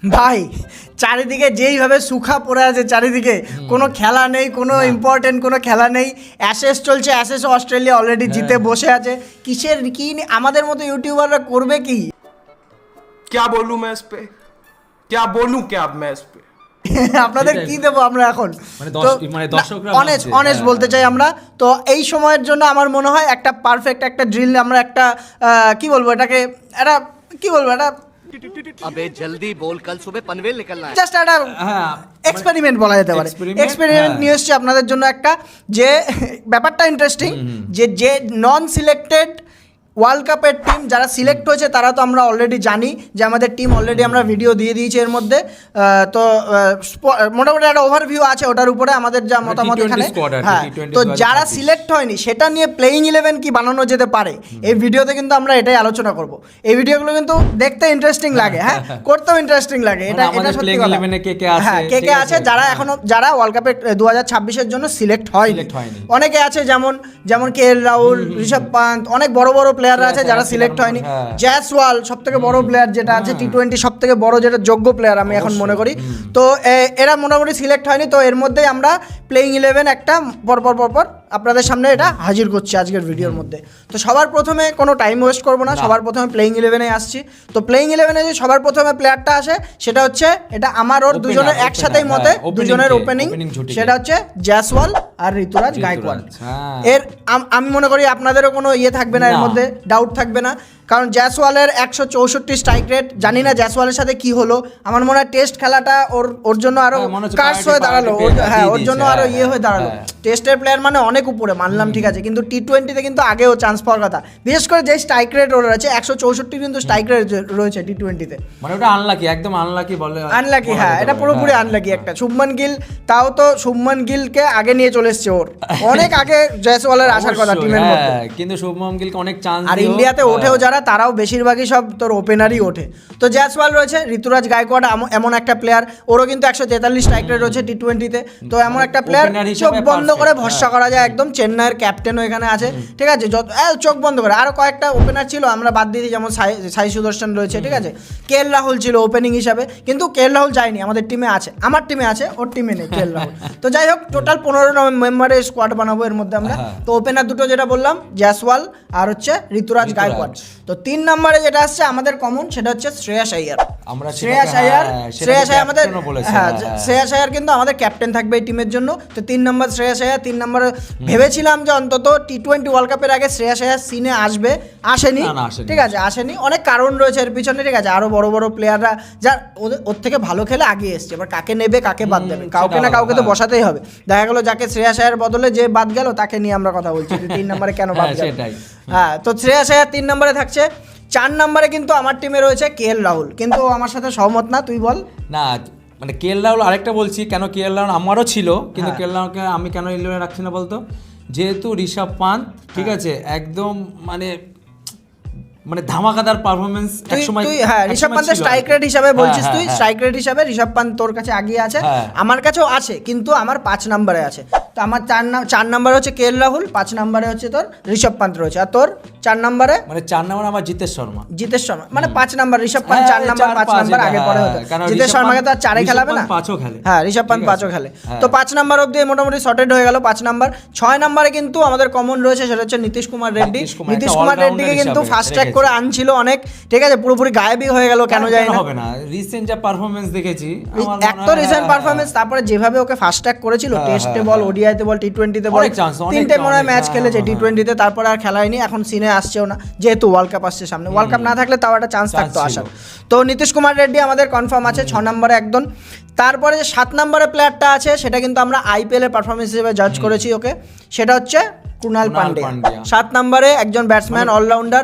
ভাই চারিদিকে যেইভাবে সুখা পড়ে আছে, চারিদিকে কোনো খেলা নেই, কোনো ইম্পর্টেন্ট কোনো খেলা নেই। অ্যাশেস চলছে, অ্যাশেস অস্ট্রেলিয়া অলরেডি জিতে বসে আছে। কিসের কি আমাদের মতো ইউটিউবাররা করবে কি? क्या बोलूं मैं इस पे, क्या बोलूं क्या अब मैं इस पे। আপনাদের কি দেবো আমরা এখন? দর্শকরা অনেস্ট বলতে চাই আমরা। তো এই সময়ের জন্য আমার মনে হয় একটা পারফেক্ট একটা ড্রিল, আমরা একটা কি বলবো এটাকে, এটা কি বলবো, এটা अबे जल्दी बोल, कल सुबह पनवेल निकलना है। জাস্ট একটা এক্সপেরিমেন্ট বলা যেতে পারে। এক্সপেরিমেন্ট নিয়ে এসেছি আপনাদের জন্য একটা, যে ব্যাপারটা ইন্টারেস্টিং, যে নন সিলেক্টেড ওয়ার্ল্ড কাপের টিম যারা সিলেক্ট হয়েছে তারা তো আমরা অলরেডি জানি যে আমাদের টিম অলরেডি আমরা ভিডিও দিয়ে দিয়েছি এর মধ্যে। তো মোটামুটি একটা ওভারভিউ আছে ওটার উপরে আমাদের যা মতামত এখানে। হ্যাঁ, তো যারা সিলেক্ট হয়নি সেটা নিয়ে প্লেইং 11 কি বানানো যেতে পারে এই ভিডিওতে কিন্তু আমরা এটাই আলোচনা করব। এই ভিডিওগুলো কিন্তু দেখতে ইন্টারেস্টিং লাগে, হ্যাঁ করতেও ইন্টারেস্টিং লাগে। এটা সত্যি কথা। হ্যাঁ, কে কে আছে যারা এখনো যারা ওয়ার্ল্ড কাপে 2026-এর জন্য সিলেক্ট হয়নি। অনেকে আছে যেমন KL রাহুল, ঋষভ পান্ত, অনেক বড় বড় প্লেয়াররা আছে যারা সিলেক্ট হয়নি। জয়সওয়াল সবথেকে বড় প্লেয়ার যেটা আছে T20 সবথেকে বড় যেটা যোগ্য প্লেয়ার আমি এখন মনে করি। তো এরা মোটামুটি সিলেক্ট হয়নি। তো এর মধ্যেই আমরা প্লেইং 11 একটা পরপর আপনাদের সামনে এটা হাজির করছি আজকের ভিডিওর মধ্যে। তো সবার প্রথমে কোনো টাইম ওয়েস্ট করবো না, সবার প্রথমে প্লেইং 11-এ আসছি। তো প্লেইং 11-এ যে সবার প্রথমে প্লেয়ারটা আসে সেটা হচ্ছে, এটা আমার ওর দুজনের একসাথেই মতে, দুজনের ওপেনিং, সেটা হচ্ছে জয়সওয়াল আর ঋতুরাজ গায়কোয়াড়। এর আমি মনে করি আপনাদেরও কোনো ইয়ে থাকবে না, এর মধ্যে ডাউট থাকবে না। কারণ জয়সওয়ালের 164 স্ট্রাইক রেট, জানি না জয়সওয়ালের সাথে কি হলো, আমার মনে হয় টেস্ট খেলাটা ওর জন্য আরো কার্স হয়ে দাঁড়ালো। হ্যাঁ, ওর জন্য আরো ইয়ে হয়ে দাঁড়ালো। টেস্টের প্লেয়ার মানে অনেক উপরে মানলাম, ঠিক আছে, কিন্তু T20-তে কিন্তু আগেও চান্স পাওয়ার কথা। বিশেষ করে যে স্ট্রাইক রেট ওর আছে 164 কিন্তু স্ট্রাইক রেট রয়েছে T20-তে। মানে ওটা আনলাকি, একদম আনলাকি বলে, আনলাকি। হ্যাঁ, এটা পুরোপুরি আনলাকি একটা। শুভমান গিল, তাও তো শুভমান গিলকে আগে নিয়ে চলে এসছে, ওর অনেক আগে জয়সওয়ালের আসার কথা টিমের মধ্যে। কিন্তু শুভমান গিলকে অনেক চান্স, আর ইন্ডিয়াতে ওঠেও যারা, তারাও বেশিরভাগই সব তোর ওপেনারই ওঠে। তো জয়সওয়াল রয়েছে, ঋতুরাজ গায়কোয়াড় এমন একটা প্লেয়ার, ওরও কিন্তু 143 স্ট্রাইক রেট রয়েছে T20-তে। তো এমন একটা প্লেয়ার চোখ বন্ধ করে ভরসা করা যায় একদম। চেন্নাইয়ের ক্যাপ্টেনও এখানে আছে, ঠিক আছে, চোখ বন্ধ করে। আরও কয়েকটা ওপেনার ছিল আমরা বাদ দিয়ে দিই, যেমন সাই সুদর্শন রয়েছে, ঠিক আছে, KL রাহুল ছিল ওপেনিং হিসাবে, কিন্তু KL রাহুল যায়নি, আমাদের টিমে আছে, আমার টিমে আছে, ওর টিমে নেই KL রাহুল। তো যাই হোক, টোটাল 15 মেম্বারের স্কোয়াড বানাবো এর মধ্যে আমরা। তো ওপেনার দুটো যেটা বললাম জয়সওয়াল আর হচ্ছে ঋতুরাজ গায়কোয়াড়। তো 3 নম্বরে যেটা আসছে আমাদের কমন, সেটা হচ্ছে শ্রেয়াস আইয়ার। শ্রেয়াস আইয়ার আমাদের, হ্যাঁ শ্রেয়াস আইয়ার কিন্তু আমাদের ক্যাপ্টেন থাকবে এই টিমের জন্য। তো 3 নম্বর শ্রেয়াস আইয়ার। 3 নম্বর ভেবেছিলাম যে অন্তত T20 ওয়ার্ল্ড কাপের আগে শ্রেয়াস আইয়ার সিনে আসেনি, ঠিক আছে, আসেনি। অনেক কারণ রয়েছে এর পিছনে, ঠিক আছে, আরো বড় বড় প্লেয়াররা যা ওর থেকে ভালো খেলে আগে এসছে। এবার কাকে নেবে কাকে বাদ দেবে, কাউকে না কাউকে তো বসাতেই হবে। দেখা গেল যাকে শ্রেয়াস আইয়ার বদলে যে বাদ গেল তাকে নিয়ে আমরা কথা বলছি 3 নম্বরে কেন বাদ গেল। হ্যাঁ, তো শ্রেয়াস আইয়ার 3 নম্বরে থাকছে। 4 নম্বরে কিন্তু আমার টিমে রয়েছে KL রাহুল, কিন্তু আমার সাথে সহমত না, তুই বল। না মানে KL রাহুল, আরেকটা বলছি কেন KL রাহুল আমারও ছিল, কিন্তু KL রাহুলকে আমি কেন 11 রাখছি না বলতো, যেহেতু ঋষভ পান্ত, ঠিক আছে, একদম মানে ধামাকাদার পারফরমেন্স একসময়। তুই হ্যাঁ ঋষভ পান্তের স্ট্রাইক রেট হিসাবে বলছিস, তুই স্ট্রাইক রেট হিসাবে ঋষভ পান্ত তোর কাছে আগিয়ে আছে, আমার কাছেও আছে, কিন্তু আমার 5 নম্বরে আছে। তো আমার 4 নম্বরে হচ্ছে KL রাহুল, 5 নম্বরে হচ্ছে তোর ঋষভ পান্ত রয়েছে। আর তোর 4 নম্বরে, মানে 4 নম্বরে আমার জিতেশ শর্মা, মানে 5 নম্বর ঋষভ পান্ত, 4 নম্বর 5 নম্বর আগে পরে হতো। জিতেশ শর্মাকে তো আর 4-এ খেলাবে না, 5ও খেলে। হ্যাঁ, ঋষভ পান্ত 5ও খেলে। তো 5 নম্বর অবধি মোটামুটি সর্টেড হয়ে গেল 5 নম্বর। 6 নম্বরে কিন্তু আমাদের কমন রয়েছে, সেটা হচ্ছে নীতিশ কুমার রেড্ডি। নীতিশ কুমার রেড্ডিকে কিন্তু ফাস্ট ট্র্যাক করে আনছিল অনেক, ঠিক আছে, পুরোপুরি গায়েবই হয়ে গেল কেন জানি না। হবে না, রিসেন্ট যা পারফরম্যান্স দেখেছি, এক তো রিসেন্ট পারফরম্যান্স, তারপরে যেভাবে ওকে ফাস্ট ট্র্যাক করেছিল, টেস্টে বল, ওডিআইতে বল, T20-তে বল, 3টে মনে হয় ম্যাচ খেলেছে T20-তে, তারপরে আর খেলায়নি, এখন সিনে আসছেও না, যেহেতু ওয়ার্ল্ড কাপ আসছে সামনে। ওয়ার্ল্ড কাপ না থাকলে তাও একটা চান্স থাকতো আসার। তো নীতিশ কুমার রেড্ডি আমাদের কনফার্ম আছে 6 নম্বরে একদম। তারপরে যে 7 নম্বরে প্লেয়ারটা আছে, সেটা কিন্তু আমরা IPL এর পারফরমেন্স হিসেবে জাজ করেছি ওকে, সেটা হচ্ছে কুনাল পান্ডিয়া। 7 নম্বরে একজন ব্যাটসম্যান, অলরাউন্ডার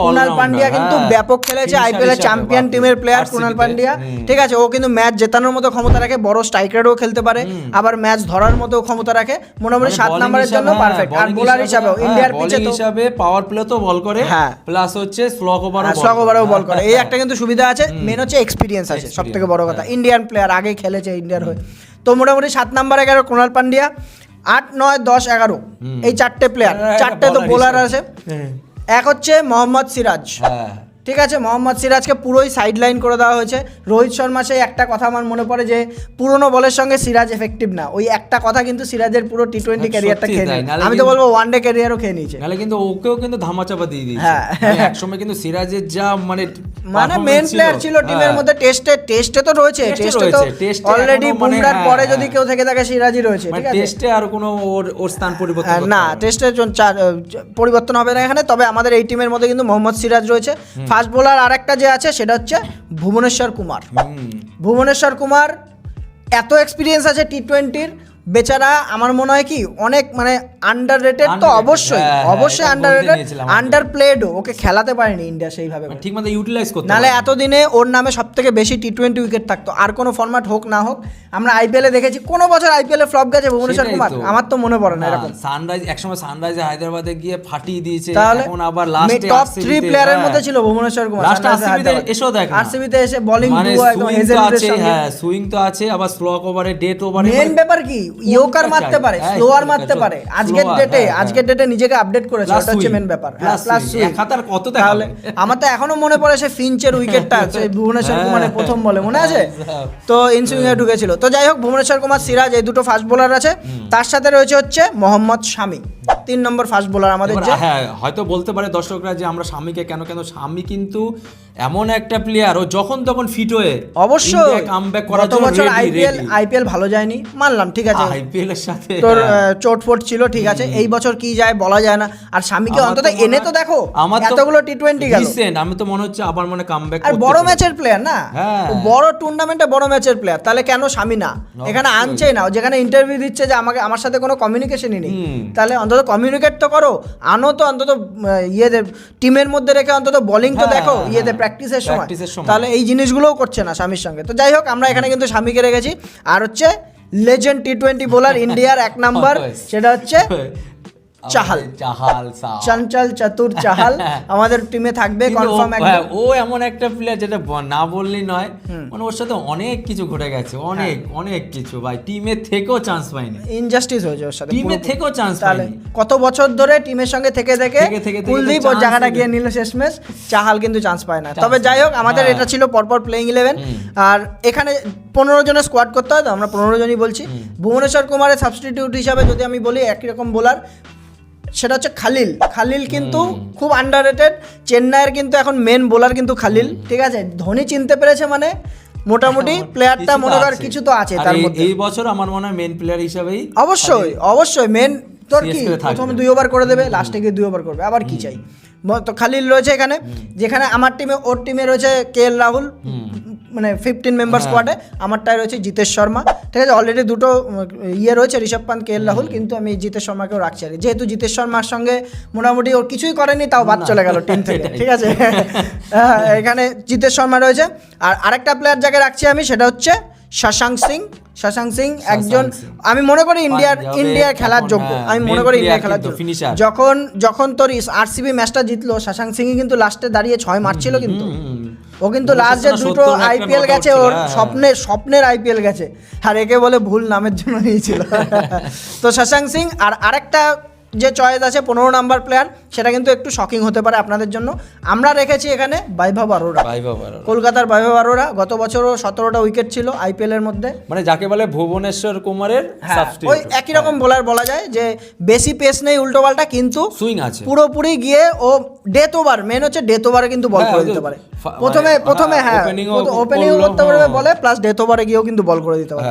কুনাল পান্ডিয়া, কিন্তু ব্যাপক খেলেছে, IPL এর চ্যাম্পিয়ন টিমের প্লেয়ার কুনাল পান্ডিয়া, ঠিক আছে। ও কিন্তু ম্যাচ জেতানোর মতো ক্ষমতা রাখে, বড় স্ট্রাইক রেটও খেলতে পারে, আবার ম্যাচ ধরার মতো ক্ষমতা রাখে, মোটামুটি 7 নম্বরের জন্য পারফেক্ট। আর বোলার হিসাবেও ইন্ডিয়ার পিচে তো পাওয়ার প্লে তো বল করে, প্লাস হচ্ছে স্লো ওভারও বল করে। এই একটা কিন্তু সুবিধা আছে, মেন হচ্ছে এক্সপিরিয়েন্স আছে, সবথেকে বড় কথা, ইন্ডিয়ান প্লেয়ার, আগে খেলেছে ইন্ডিয়ার হয়ে। তো মোটামুটি 7 নম্বরে গেল কুনাল পান্ডিয়া। 8, 9, 10, 11 এই 4টে প্লেয়ার, 4টে তো বোলার আছে। এক হচ্ছে মোহাম্মদ সিরাজ, ঠিক আছে, মোহাম্মদ সিরাজকে পুরোই সাইড লাইন করে দেওয়া হয়েছে। রোহিত শর্মা সেই একটা কথা আমার মনে পড়ে যে পুরোনো বলের সঙ্গে সিরাজ এফেক্টিভ না, ওই একটা কথা কিন্তু সিরাজের পুরো T20 ক্যারিয়ারটা খেয়ে তাই, নিয়েছে। নাহলে আমি তো কিন্তু- বলবো ওয়ানডে ক্যারিয়ারও খেয়ে নিয়েছে। নাহলে কিন্তু ওকেও কিন্তু ধামাচাপা দিয়ে দিয়েছে। হ্যাঁ। একসময় কিন্তু সিরাজের যা মানে মেন প্লেয়ার ছিল টিমের মধ্যে। টেস্টে তো রয়েছে, টেস্টে তো অলরেডি বুমরার পরে যদি কেউ থেকে থাকে সিরাজই রয়েছে, ঠিক আছে। টেস্টে আর কোনো ওর স্থান পরিবর্তন করতে না, হবে না। টেস্টে পরিবর্তন হবে না এখানে। তবে আমাদের এই টিমের মধ্যে কিন্তু মোহাম্মদ সিরাজ রয়েছে। ফাস্ট বোলার আরেকটা যে আছে সেটা হচ্ছে ভুবনেশ্বর কুমার। ভুবনেশ্বর কুমার এত এক্সপিরিয়েন্স আছে T20-র, বেচারা আমার মনে হয় কি অনেক মানে আন্ডাররেটেড তো Underrated, অবশ্যই হ্যাঁ, অবশ্যই এটা বলতে আন্ডাররেটেড, নিয়েছিলাম। আন্ডারপ্লেডও, ওকে খেলাতে পারেনি ইন্ডিয়া সেইভাবে। ঠিক মতো ইউটিলাইজ করতে নালে পারেনি। এতদিনে ওর নামে সব থেকে বেশি T20 উইকেট থাকতো। আর কোনো ফরম্যাট হোক না হোক, আমরা আইপিএলে দেখেছি কোনো বছর আইপিএলে ফ্লপ গেছে ভুবনেশ্বর সেটাই কুমার, তো। আমার তো মনে পড়ে না এরকম। সানরাইজ একসময় সানরাইজে হায়দ্রাবাদে গিয়ে ফাটিয়ে দিয়েছে, তাহলে এখন আবার লাস্টে টপ 3 প্লেয়ারের মধ্যে ছিল ভুবনেশ্বর কুমার। লাস্ট আরসিবিতে এসেও দেখ আরসিবিতে এসে বোলিং মানে ডুও একদম সুইং তো হেজেলের আছে, সঙ্গে। হ্যাঁ সুইং তো আছে, আবার স্লো ওভারে ডেট ওভারে মেন ব্যাপার কি ইয়র্কার মারতে পারে, স্লোয়ার মারতে পারে। আজকের ডেটে নিজেকে আপডেট করেছে, ওটা হচ্ছে মেন ব্যাপার। হ্যাঁ, প্লাস সুইং। এক হাতার কত তাহলে আমার তো এখনো মনে পড়ে সে ফিঞ্চের উইকেটটা আছে ভুবনেশ্বর কুমারের প্রথম বলে, মনে আছে তো ইনসুইং এ ঢুকেছিল। তো যাই হোক, ভুবনেশ্বর কুমার, সিরাজ এই দুটো ফাস্ট বোলার আছে। তার সাথে রয়েছে হচ্ছে মোহাম্মদ শামি, 3 নম্বর ফাস্ট বোলার আমাদের। এবার যে হ্যাঁ, হয়তো বলতে পারে দর্শকরা যে আমরা স্বামীকে কেন স্বামী কিন্তু এমন একটা প্লেয়ার, ও যখন তখন ফিট হয়ে অবশ্যই কামব্যাক করার গত জন্য বছর রেডি। আইপিএল ভালো যায়নি, মানলাম, ঠিক আছে, আইপিএল এর সাথে তোর হ্যাঁ। চোটফোট ছিল, ঠিক আছে। এই বছর কি যায় বলা যায় না। আর স্বামীকে আমার অন্তত তো মনে এনে হয়- তো দেখো, আমার তো এতগুলো T20 গেল। recent, আমি তো মনে হচ্ছে আবার মানে কামব্যাক আর বড় ম্যাচের প্লেয়ার না, হ্যাঁ। ও বড় টুর্নামেন্টে বড় ম্যাচের প্লেয়ার, তাহলে কেন স্বামী না এখানে আনছেই না? ও যেখানে ইন্টারভিউ দিচ্ছে যে আমার সাথে কোনো কমিউনিকেশনই নেই, তাহলে অন্তত কমিউনিকেট তো করো, আনো তো অন্তত ইয়েদের টিমের মধ্যে রেখে অন্তত বোলিং তো হ্যাঁ, দেখো হ্যাঁ, ইয়েতে প্র্যাকটিসের সময়। practice-এর সময়। তাহলে এই জিনিসগুলোও করছে না স্বামীর সঙ্গে। তো যাই হোক, আমরা এখানে কিন্তু স্বামীকে রেখেছি। আর হচ্ছে লেজেন্ড T20 বোলার ইন্ডিয়ার 1 নাম্বার, সেটা হচ্ছে চাহাল। চঞ্চল চতুর চাহাল আমাদের টিমে থাকবে কনফার্ম একদম। ও এমন একটা প্লেয়ার যেটা না বললেই নয়, মানে ওর সাথে অনেক কিছু ঘটে গেছে, অনেক কিছু ভাই, টিমের থেকেও চান্স পাইনি, ইনজাস্টিস হয়েছে ওর সাথে, টিমের থেকেও চান্স তাহলে পাইনি। কত বছর ধরে টিমের সঙ্গে থেকে থেকে কুলদীপ ওর chance জায়গাটা দিল। গিয়ে নিল শেষমেশ, চাহাল কিন্তু চান্স পায় না। তবে যাই হোক, আমাদের হ্যাঁ। এটা ছিল পরপর প্লেইং 11। আর এখানে 15 জনের স্কোয়াড করতে হয়, তো আমরা 15 জনই বলছি। ভুবনেশ্বর কুমারের সাবস্টিটিউট হিসাবে যদি আমি বলি একই রকম বোলার, সেটা হচ্ছে খালিল কিন্তু খুব আন্ডাররেটেড। চেন্নাইয়ের কিন্তু এখন মেন বোলার কিন্তু খালিল, ঠিক আছে। ধোনি চিনতে পেরেছে মানে মোটামুটি প্লেয়ারটা মনে কর কিছু তো আছে আর তার মধ্যে। এই বছর আমার মনে হয় মেন প্লেয়ার হিসেবেই অবশ্যই মেন তোর কি CSK তে থাকবে। প্রথমে 2 ওভার করে দেবে, লাস্টে গিয়ে 2 ওভার করবে, আবার কি চাই। তো খালিল রয়েছে এখানে, যেখানে আমার টিমে ওর টিমে রয়েছে KL রাহুল, মানে 15 মেম্বার স্কোয়াডে। আমারটায় রয়েছে জিতেশ শর্মা, ঠিক আছে। অলরেডি দুটো ইয়ে রয়েছে, ঋষভ পান্ত, KL রাহুল, কিন্তু আমি জিতেশ শর্মাকেও রাখছি আর কি। যেহেতু জিতেশ শর্মার সঙ্গে মোটামুটি ওর কিছুই করেনি, তাও বাদ চলে গেল টিম থেকে, ঠিক আছে। এখানে জিতেশ শর্মা রয়েছে। আর আরেকটা প্লেয়ার যাকে রাখছি আমি, সেটা হচ্ছে শশাঙ্ক সিং একজন, আমি মনে করি ইন্ডিয়ার খেলার যোগ্য, আমি মনে করি ইন্ডিয়ার খেলার যোগ্য। যখন তোর আরসিবি ম্যাচটা জিতলো, শশাঙ্ক সিংই কিন্তু লাস্টে দাঁড়িয়ে 6 মারছিল, কিন্তু ও কিন্তু লাস্ট যে দুটো আইপিএল গেছে ওর স্বপ্নের আইপিএল গেছে, আর একে বলে ভুল নামের জন্য নিয়েছিল। তো শশাঙ্ক সিং। আর আরেকটা যে চয়েস আছে 15 নাম্বার প্লেয়ার, সেটা কিন্তু একটু শকিং হতে পারে আপনাদের জন্য। আমরা রেখেছি এখানে বৈভব অরোরা, কলকাতার বৈভব অরোরা। গত বছরও 17টা উইকেট ছিল আইপিএল এর মধ্যে, মানে যাকে বলে ভুবনেশ্বর কুমারের ওই একই রকম বোলার বলা যায়, যে বেশি পেস নেই উল্টো পাল্টা, কিন্তু সুইং আছে পুরোপুরি গিয়ে ও ডেথ ওভার, মেন হচ্ছে ডেথ ওভারে কিন্তু বল করে দিতে পারে। প্রথমে হ্যাঁ ওপেনিং করতে পারবে বলে, প্লাস ডেথ ওভারে গিয়েও কিন্তু বল করে দিতে পারে।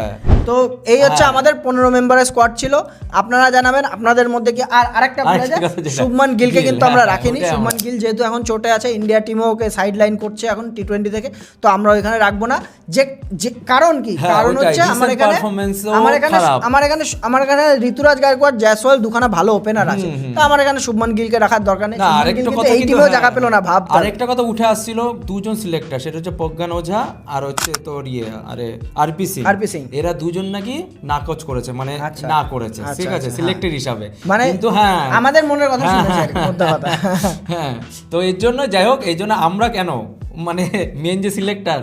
তো এই হচ্ছে আমাদের 15 মেম্বারের স্কোয়াড ছিল। আপনারা জানাবেন আপনাদের মধ্যে কি আর আরেকটা প্লেয়ার, শুভমান গিলকে কিন্তু আমরা রাখিনি। শুভমান গিল যেহেতু এখন চোটে আছে, ইন্ডিয়া টিমও ওকে সাইড লাইন করছে এখন T20 থেকে, তো আমরা ওইখানে রাখবো না। যে কারণ কি, কারণ হচ্ছে আমার এখানে ঋতুরাজ গায়কোয়াড়, জয়সওয়াল দুখানা ভালো ওপেনার আছে, তো আমার এখানে শুভমান গিলকে রাখার দরকার নেই। শুভমান গিল কিন্তু এই টিমেও জায়গা পেল না, ভাব। আরেকটা কথা উঠে আসছিল, দুজন সিলেক্টর, সেটা হচ্ছে প্রজ্ঞান ওঝা আর হচ্ছে তোর আরপি সিং। এরা দুজন নাকি নাকচ করেছে, মানে না করেছে, ঠিক আছে, সিলেক্টেড হিসাবে, মানে কিন্তু হ্যাঁ আমাদের মনের কথা শুনেছে আর কি, মোদ্দা কথা। হ্যাঁ, তো এর জন্য যাই হোক, এই জন্য আমরা কেন মানে মেন যে সিলেক্টর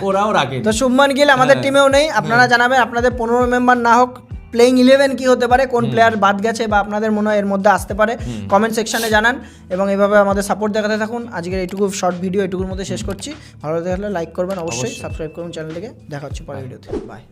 ওরাও রাখে। তো শুভমান গিল আমাদের টিমেও নেই। আপনারা জানাবেন আপনাদের 15 মেম্বার না হোক প্লেইং 11 কি হতে পারে, কোন প্লেয়ার বাদ গেছে বা আপনাদের মনে হয় এর মধ্যে আসতে পারে, কমেন্ট সেকশনে জানান এবং এভাবে আমাদের সাপোর্ট দেখাতে থাকুন। আজকের এইটুকু শর্ট ভিডিও এটুকুর মধ্যে শেষ করছি। ভালো লাগলে লাইক করবেন, অবশ্যই সাবস্ক্রাইব করুন চ্যানেলটিকে। দেখা হচ্ছে পরের ভিডিওতে, বাই।